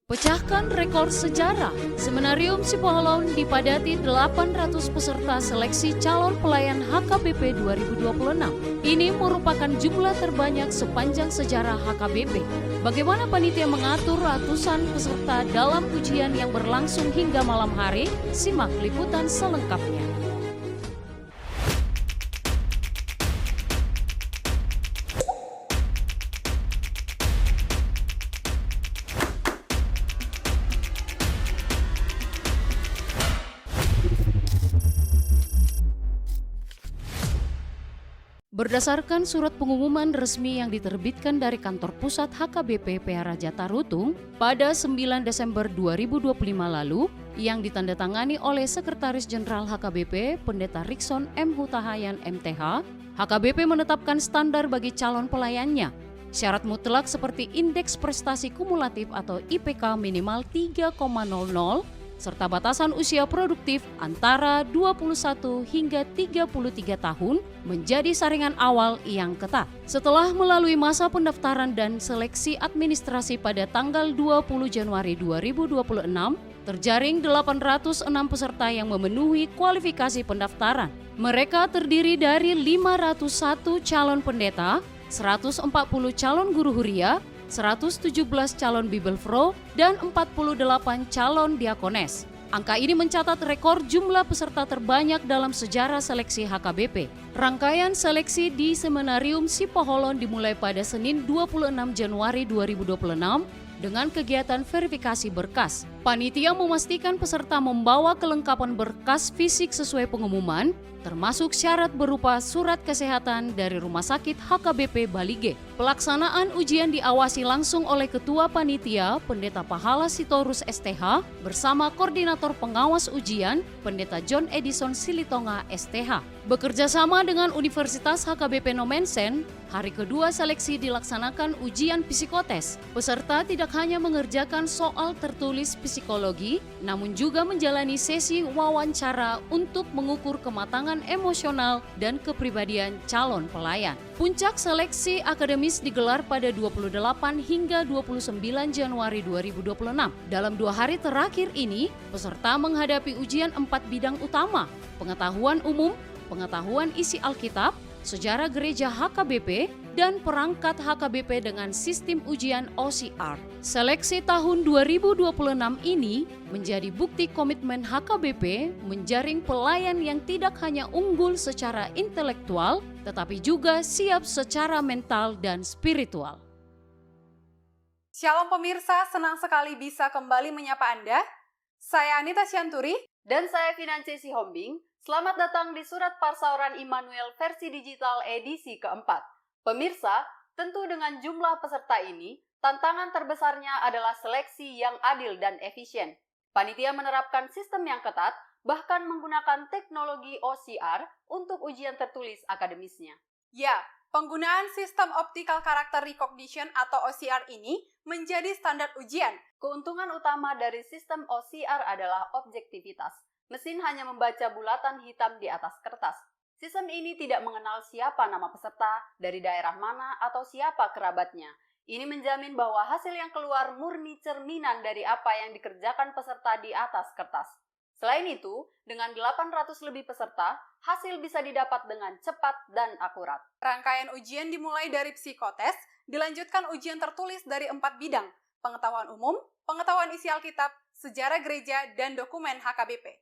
Pecahkan rekor sejarah, Seminarium Sipoholon dipadati 800 peserta seleksi calon pelayan HKBP 2026. Ini merupakan jumlah terbanyak sepanjang sejarah HKBP. Bagaimana panitia mengatur ratusan peserta dalam ujian yang berlangsung hingga malam hari? Simak liputan selengkapnya. Berdasarkan surat pengumuman resmi yang diterbitkan dari kantor pusat HKBP PH Rajata Rutung pada 9 Desember 2025 lalu, yang ditandatangani oleh Sekretaris Jenderal HKBP Pendeta Rikson M. Hutahayan MTH, HKBP menetapkan standar bagi calon pelayannya. Syarat mutlak seperti indeks prestasi kumulatif atau IPK minimal 3,00, serta batasan usia produktif antara 21 hingga 33 tahun menjadi saringan awal yang ketat. Setelah melalui masa pendaftaran dan seleksi administrasi pada tanggal 20 Januari 2026, terjaring 806 peserta yang memenuhi kualifikasi pendaftaran. Mereka terdiri dari 501 calon pendeta, 140 calon guru huria, 117 calon Bibelfro, dan 48 calon diakones. Angka ini mencatat rekor jumlah peserta terbanyak dalam sejarah seleksi HKBP. Rangkaian seleksi di Seminarium Sipoholon dimulai pada Senin 26 Januari 2026 dengan kegiatan verifikasi berkas. Panitia memastikan peserta membawa kelengkapan berkas fisik sesuai pengumuman, termasuk syarat berupa surat kesehatan dari Rumah Sakit HKBP Balige. Pelaksanaan ujian diawasi langsung oleh Ketua Panitia, Pendeta Pahala Sitorus STH, bersama Koordinator Pengawas Ujian, Pendeta John Edison Silitonga STH. Bekerja sama dengan Universitas HKBP Nomensen, hari kedua seleksi dilaksanakan ujian psikotes. Peserta tidak hanya mengerjakan soal tertulis psikologi, namun juga menjalani sesi wawancara untuk mengukur kematangan emosional dan kepribadian calon pelayan. Puncak seleksi akademis digelar pada 28 hingga 29 Januari 2026. Dalam 2 hari terakhir ini, peserta menghadapi ujian 4 bidang utama: pengetahuan umum, pengetahuan isi Alkitab, sejarah gereja HKBP, dan perangkat HKBP dengan sistem ujian OCR. Seleksi tahun 2026 ini menjadi bukti komitmen HKBP menjaring pelayan yang tidak hanya unggul secara intelektual, tetapi juga siap secara mental dan spiritual. Shalom pemirsa, senang sekali bisa kembali menyapa Anda. Saya Anita Syanturi. Dan saya Finansi Sihombing. Selamat datang di Surat Parsauran Immanuel versi digital edisi keempat. Pemirsa, tentu dengan jumlah peserta ini, tantangan terbesarnya adalah seleksi yang adil dan efisien. Panitia menerapkan sistem yang ketat, bahkan menggunakan teknologi OCR untuk ujian tertulis akademisnya. Ya, penggunaan sistem Optical Character Recognition atau OCR ini menjadi standar ujian. Keuntungan utama dari sistem OCR adalah objektivitas. Mesin hanya membaca bulatan hitam di atas kertas. Sistem ini tidak mengenal siapa nama peserta, dari daerah mana, atau siapa kerabatnya. Ini menjamin bahwa hasil yang keluar murni cerminan dari apa yang dikerjakan peserta di atas kertas. Selain itu, dengan 800 lebih peserta, hasil bisa didapat dengan cepat dan akurat. Rangkaian ujian dimulai dari psikotes, dilanjutkan ujian tertulis dari 4 bidang: pengetahuan umum, pengetahuan isi Alkitab, sejarah gereja, dan dokumen HKBP.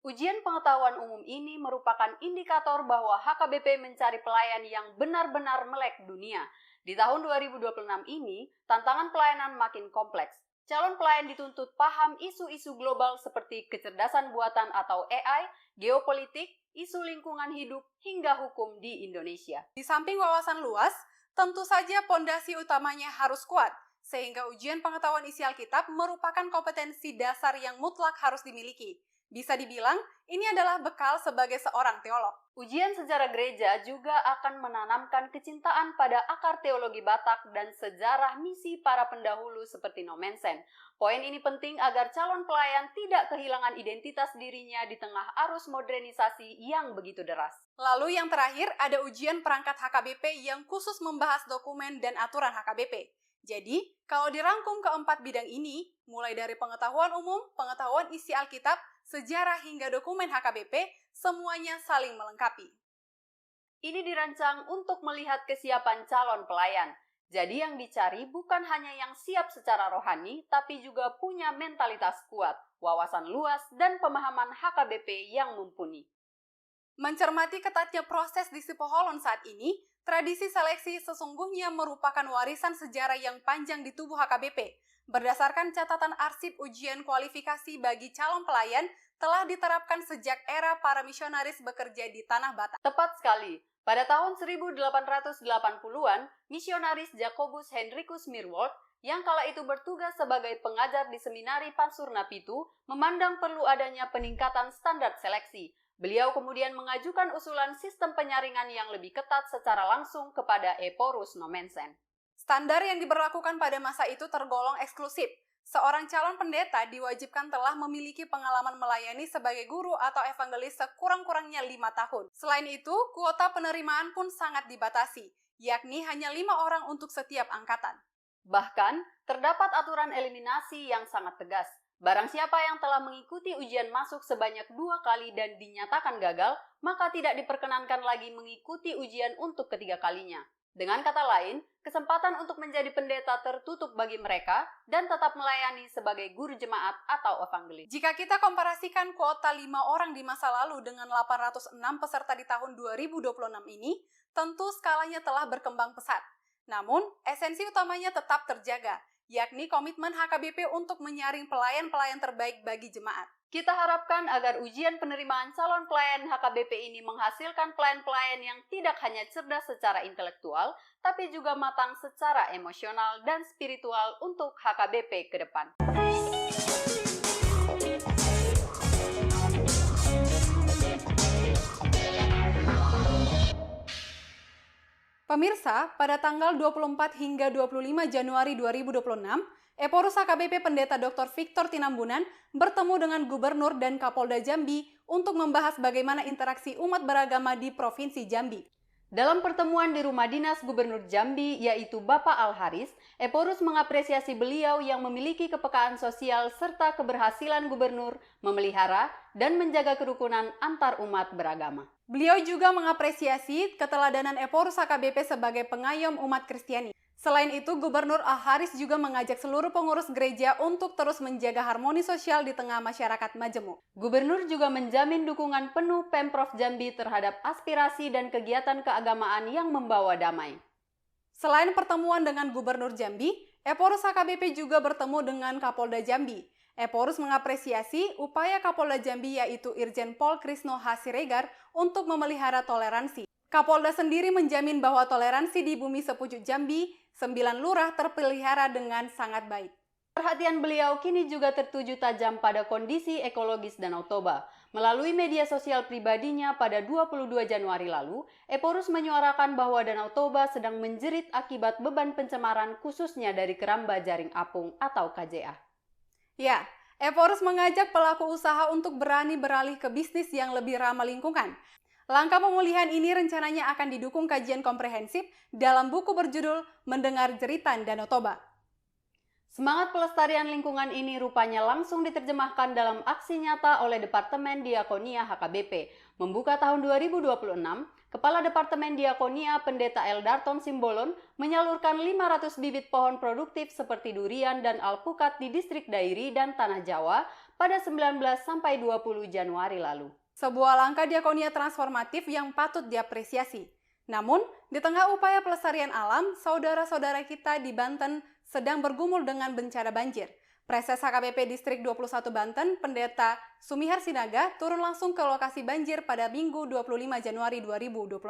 Ujian pengetahuan umum ini merupakan indikator bahwa HKBP mencari pelayan yang benar-benar melek dunia. Di tahun 2026 ini, tantangan pelayanan makin kompleks. Calon pelayan dituntut paham isu-isu global seperti kecerdasan buatan atau AI, geopolitik, isu lingkungan hidup, hingga hukum di Indonesia. Di samping wawasan luas, tentu saja pondasi utamanya harus kuat, sehingga ujian pengetahuan isi Alkitab merupakan kompetensi dasar yang mutlak harus dimiliki. Bisa dibilang, ini adalah bekal sebagai seorang teolog. Ujian sejarah gereja juga akan menanamkan kecintaan pada akar teologi Batak dan sejarah misi para pendahulu seperti Nomensen. Poin ini penting agar calon pelayan tidak kehilangan identitas dirinya di tengah arus modernisasi yang begitu deras. Lalu yang terakhir, ada ujian perangkat HKBP yang khusus membahas dokumen dan aturan HKBP. Jadi, kalau dirangkum keempat bidang ini, mulai dari pengetahuan umum, pengetahuan isi Alkitab, sejarah hingga dokumen HKBP, semuanya saling melengkapi. Ini dirancang untuk melihat kesiapan calon pelayan. Jadi yang dicari bukan hanya yang siap secara rohani, tapi juga punya mentalitas kuat, wawasan luas, dan pemahaman HKBP yang mumpuni. Mencermati ketatnya proses di Sipoholon saat ini, tradisi seleksi sesungguhnya merupakan warisan sejarah yang panjang di tubuh HKBP. Berdasarkan catatan arsip ujian kualifikasi bagi calon pelayan, telah diterapkan sejak era para misionaris bekerja di Tanah Batak. Tepat sekali. Pada tahun 1880-an, misionaris Jacobus Henricus Mirwald yang kala itu bertugas sebagai pengajar di Seminari Pansurna Pitu memandang perlu adanya peningkatan standar seleksi. Beliau kemudian mengajukan usulan sistem penyaringan yang lebih ketat secara langsung kepada Eporus Nomensen. Standar yang diberlakukan pada masa itu tergolong eksklusif. Seorang calon pendeta diwajibkan telah memiliki pengalaman melayani sebagai guru atau evangelis sekurang-kurangnya 5 tahun. Selain itu, kuota penerimaan pun sangat dibatasi, yakni hanya 5 orang untuk setiap angkatan. Bahkan, terdapat aturan eliminasi yang sangat tegas. Barang siapa yang telah mengikuti ujian masuk sebanyak 2 kali dan dinyatakan gagal, maka tidak diperkenankan lagi mengikuti ujian untuk ketiga kalinya. Dengan kata lain, kesempatan untuk menjadi pendeta tertutup bagi mereka dan tetap melayani sebagai guru jemaat atau evangelis. Jika kita komparasikan kuota 5 orang di masa lalu dengan 806 peserta di tahun 2026 ini, tentu skalanya telah berkembang pesat. Namun, esensi utamanya tetap terjaga, yakni komitmen HKBP untuk menyaring pelayan-pelayan terbaik bagi jemaat. Kita harapkan agar ujian penerimaan calon pelayan HKBP ini menghasilkan pelayan-pelayan yang tidak hanya cerdas secara intelektual, tapi juga matang secara emosional dan spiritual untuk HKBP ke depan. Pemirsa, pada tanggal 24 hingga 25 Januari 2026, Eporus HKBP Pendeta Dr. Victor Tinambunan bertemu dengan Gubernur dan Kapolda Jambi untuk membahas bagaimana interaksi umat beragama di Provinsi Jambi. Dalam pertemuan di rumah dinas Gubernur Jambi, yaitu Bapak Al-Haris, Eporus mengapresiasi beliau yang memiliki kepekaan sosial serta keberhasilan gubernur memelihara dan menjaga kerukunan antar umat beragama. Beliau juga mengapresiasi keteladanan Eporus HKBP sebagai pengayom umat Kristiani. Selain itu, Gubernur Al-Haris juga mengajak seluruh pengurus gereja untuk terus menjaga harmoni sosial di tengah masyarakat majemuk. Gubernur juga menjamin dukungan penuh Pemprov Jambi terhadap aspirasi dan kegiatan keagamaan yang membawa damai. Selain pertemuan dengan Gubernur Jambi, Eporus HKBP juga bertemu dengan Kapolda Jambi. Eporus mengapresiasi upaya Kapolda Jambi yaitu Irjen Pol Krisno H. Siregar untuk memelihara toleransi. Kapolda sendiri menjamin bahwa toleransi di bumi sepucuk Jambi, 9 lurah terpelihara dengan sangat baik. Perhatian beliau kini juga tertuju tajam pada kondisi ekologis Danau Toba. Melalui media sosial pribadinya pada 22 Januari lalu, Eporus menyuarakan bahwa Danau Toba sedang menjerit akibat beban pencemaran khususnya dari keramba jaring apung atau KJA. Ya, Eporus mengajak pelaku usaha untuk berani beralih ke bisnis yang lebih ramah lingkungan. Langkah pemulihan ini rencananya akan didukung kajian komprehensif dalam buku berjudul Mendengar Jeritan Danau Toba. Semangat pelestarian lingkungan ini rupanya langsung diterjemahkan dalam aksi nyata oleh Departemen Diakonia HKBP. Membuka tahun 2026, Kepala Departemen Diakonia Pendeta Eldarton Simbolon menyalurkan 500 bibit pohon produktif seperti durian dan alpukat di distrik Dairi dan Tanah Jawa pada 19-20 Januari lalu. Sebuah langkah diakonia transformatif yang patut diapresiasi. Namun, di tengah upaya pelestarian alam, saudara-saudara kita di Banten sedang bergumul dengan bencana banjir. Preses HKBP Distrik 21 Banten, Pendeta Sumihar Sinaga, turun langsung ke lokasi banjir pada Minggu 25 Januari 2026.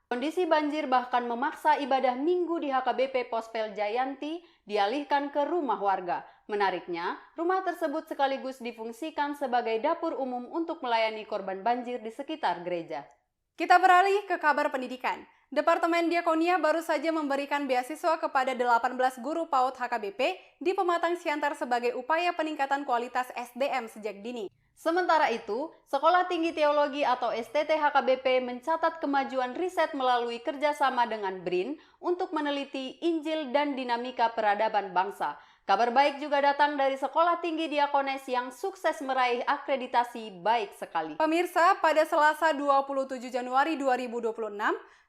Kondisi banjir bahkan memaksa ibadah minggu di HKBP Pospel Jayanti dialihkan ke rumah warga. Menariknya, rumah tersebut sekaligus difungsikan sebagai dapur umum untuk melayani korban banjir di sekitar gereja. Kita beralih ke kabar pendidikan. Departemen Diakonia baru saja memberikan beasiswa kepada 18 guru PAUD HKBP di Pematang Siantar sebagai upaya peningkatan kualitas SDM sejak dini. Sementara itu, Sekolah Tinggi Teologi atau STT HKBP mencatat kemajuan riset melalui kerjasama dengan BRIN untuk meneliti Injil dan dinamika peradaban bangsa. Kabar baik juga datang dari Sekolah Tinggi Diakones yang sukses meraih akreditasi baik sekali. Pemirsa, pada Selasa 27 Januari 2026,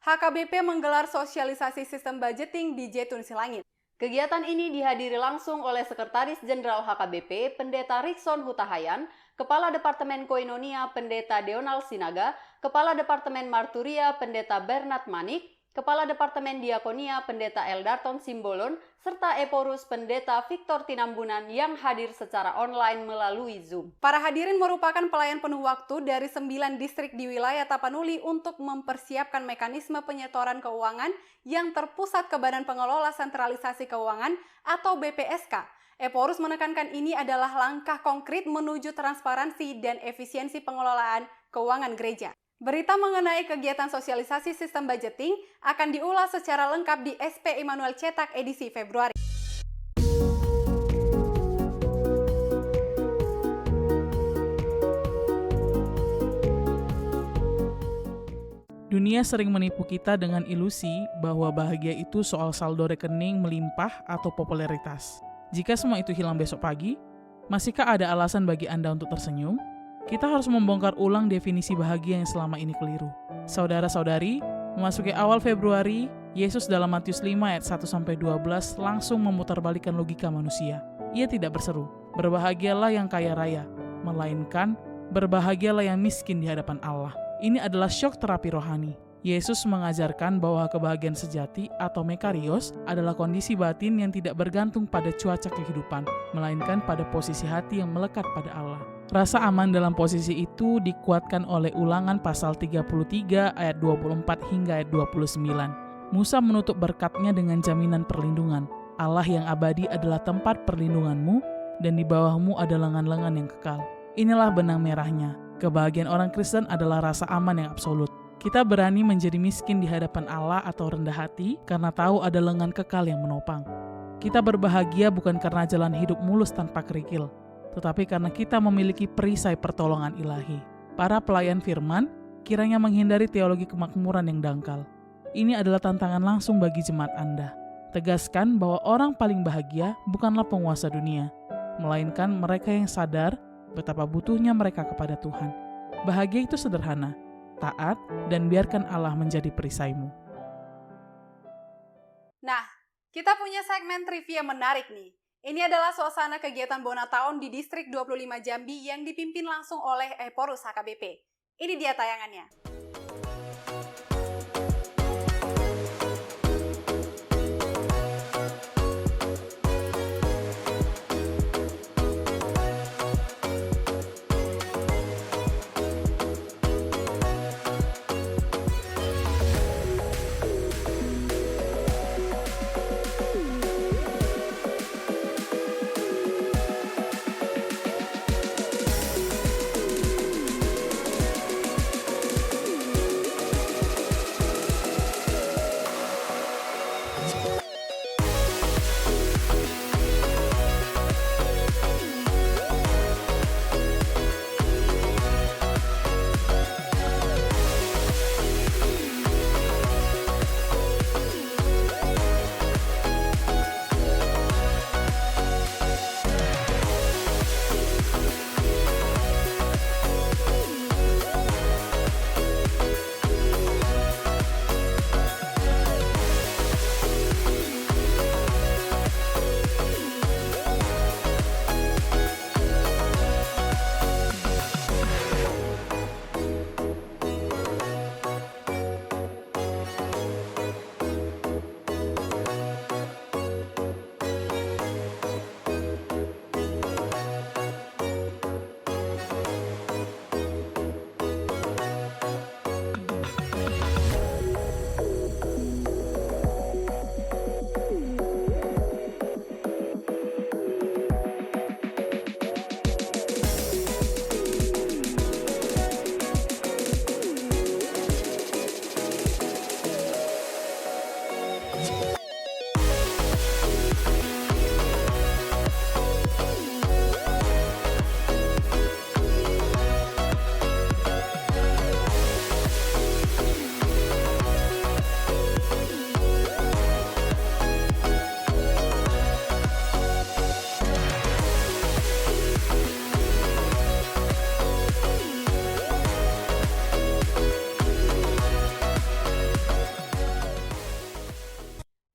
HKBP menggelar sosialisasi sistem budgeting di Jetun Silangit. Kegiatan ini dihadiri langsung oleh Sekretaris Jenderal HKBP, Pendeta Rikson Hutahayan, Kepala Departemen Koinonia, Pendeta Deonal Sinaga, Kepala Departemen Marturia, Pendeta Bernard Manik, Kepala Departemen Diakonia, Pendeta Eldarton Simbolon, serta Eporus Pendeta Victor Tinambunan yang hadir secara online melalui Zoom. Para hadirin merupakan pelayan penuh waktu dari 9 distrik di wilayah Tapanuli untuk mempersiapkan mekanisme penyetoran keuangan yang terpusat ke Badan Pengelola Sentralisasi Keuangan atau BPSK. Eporus menekankan ini adalah langkah konkret menuju transparansi dan efisiensi pengelolaan keuangan gereja. Berita mengenai kegiatan sosialisasi sistem budgeting akan diulas secara lengkap di SP Immanuel Cetak edisi Februari. Dunia sering menipu kita dengan ilusi bahwa bahagia itu soal saldo rekening melimpah atau popularitas. Jika semua itu hilang besok pagi, masihkah ada alasan bagi Anda untuk tersenyum? Kita harus membongkar ulang definisi bahagia yang selama ini keliru. Saudara-saudari, memasuki awal Februari, Yesus dalam Matius 5 ayat 1-12 langsung memutarbalikkan logika manusia. Ia tidak berseru, "Berbahagialah yang kaya raya," melainkan, "Berbahagialah yang miskin di hadapan Allah." Ini adalah syok terapi rohani. Yesus mengajarkan bahwa kebahagiaan sejati atau mekarios adalah kondisi batin yang tidak bergantung pada cuaca kehidupan, melainkan pada posisi hati yang melekat pada Allah. Rasa aman dalam posisi itu dikuatkan oleh Ulangan pasal 33 ayat 24 hingga ayat 29. Musa menutup berkatnya dengan jaminan perlindungan. Allah yang abadi adalah tempat perlindunganmu, dan di bawahmu ada lengan-lengan yang kekal. Inilah benang merahnya. Kebahagiaan orang Kristen adalah rasa aman yang absolut. Kita berani menjadi miskin di hadapan Allah atau rendah hati karena tahu ada lengan kekal yang menopang. Kita berbahagia bukan karena jalan hidup mulus tanpa kerikil, tetapi karena kita memiliki perisai pertolongan ilahi. Para pelayan firman kiranya menghindari teologi kemakmuran yang dangkal. Ini adalah tantangan langsung bagi jemaat Anda. Tegaskan bahwa orang paling bahagia bukanlah penguasa dunia, melainkan mereka yang sadar betapa butuhnya mereka kepada Tuhan. Bahagia itu sederhana, taat, dan biarkan Allah menjadi perisaimu. Nah, kita punya segmen trivia menarik nih. Ini adalah suasana kegiatan Bonataon di Distrik 25 Jambi yang dipimpin langsung oleh Eporus HKBP. Ini dia tayangannya.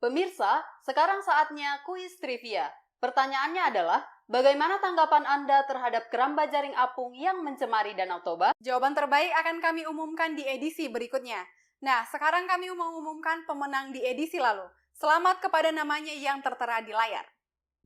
Pemirsa, sekarang saatnya kuis trivia. Pertanyaannya adalah, bagaimana tanggapan Anda terhadap keramba jaring apung yang mencemari Danau Toba? Jawaban terbaik akan kami umumkan di edisi berikutnya. Nah, sekarang kami mengumumkan pemenang di edisi lalu. Selamat kepada namanya yang tertera di layar.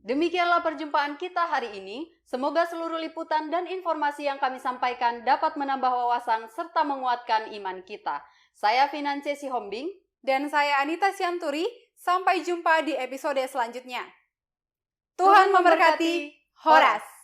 Demikianlah perjumpaan kita hari ini. Semoga seluruh liputan dan informasi yang kami sampaikan dapat menambah wawasan serta menguatkan iman kita. Saya Finance Sihombing. Dan saya Anita Sianturi. Sampai jumpa di episode selanjutnya. Tuhan memberkati. Horas.